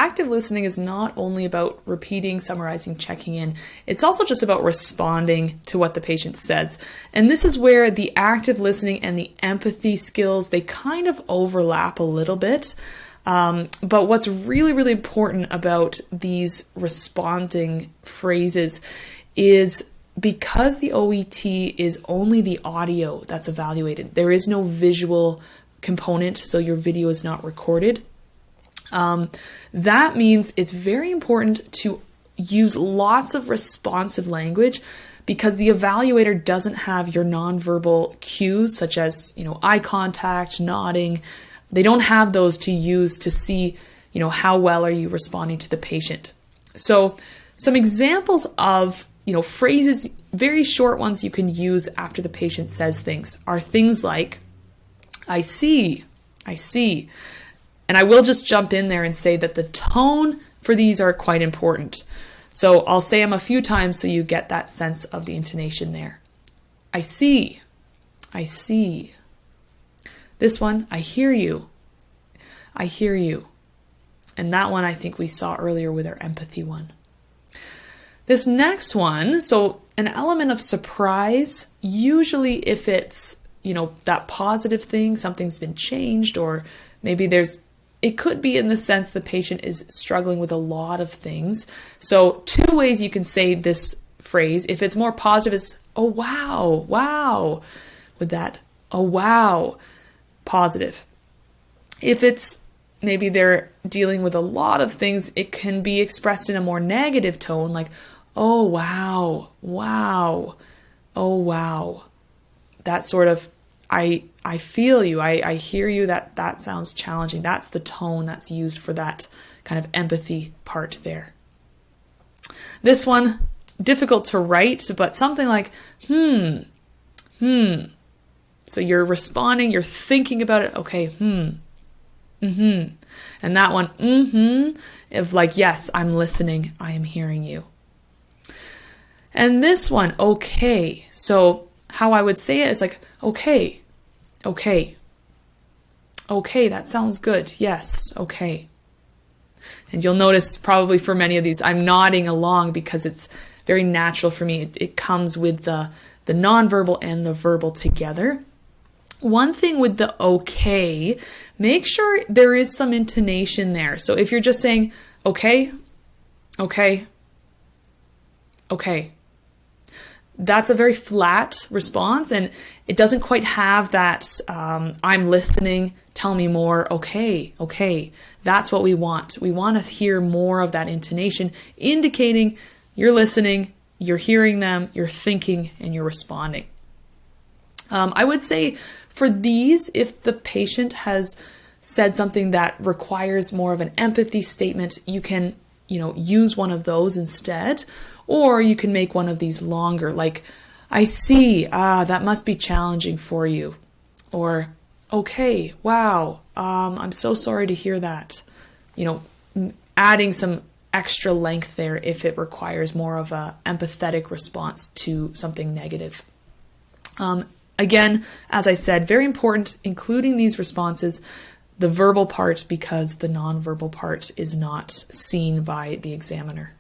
active listening is not only about repeating, summarizing, checking in, it's also just about responding to what the patient says. And this is where the active listening and the empathy skills, they kind of overlap a little bit. But what's really, really important about these responding phrases is because the OET is only the audio that's evaluated, there is no visual component, so your video is not recorded. That means it's very important to use lots of responsive language because the evaluator doesn't have your nonverbal cues such as, eye contact, nodding. They don't have those to use to see, how well are you responding to the patient. So some examples of, phrases, very short ones you can use after the patient says things are things like, I see. And I will just jump in there and say that the tone for these are quite important. So I'll say them a few times so you get that sense of the intonation there. I see. This one, I hear you. And that one I think we saw earlier with our empathy one. This next one, so an element of surprise, usually if it's, that positive thing, something's been changed, or maybe it could be in the sense the patient is struggling with a lot of things. So 2 ways you can say this phrase. If it's more positive, it's, oh, wow, with that, oh, wow, positive. If it's maybe they're dealing with a lot of things, it can be expressed in a more negative tone, like, oh, wow, oh, wow. That sort of, I feel you, I hear you, that sounds challenging. That's the tone that's used for that kind of empathy part there. This one, difficult to write, but something like, So you're responding, you're thinking about it, okay, And that one, of like, yes, I'm listening, I am hearing you. And this one, okay. So how I would say it is like, okay, that sounds good. Yes, okay. And you'll notice probably for many of these, I'm nodding along because it's very natural for me. It comes with the nonverbal and the verbal together. One thing with the okay, make sure there is some intonation there. So if you're just saying, okay, that's a very flat response, and it doesn't quite have that I'm listening, tell me more, okay. That's what we want. We want to hear more of that intonation, indicating you're listening, you're hearing them, you're thinking, and you're responding. I would say for these, if the patient has said something that requires more of an empathy statement, you can use one of those instead. Or you can make one of these longer, like, I see, that must be challenging for you. Or, okay, wow, I'm so sorry to hear that. Adding some extra length there if it requires more of a empathetic response to something negative. Again, as I said, very important, including these responses, the verbal part, because the nonverbal part is not seen by the examiner.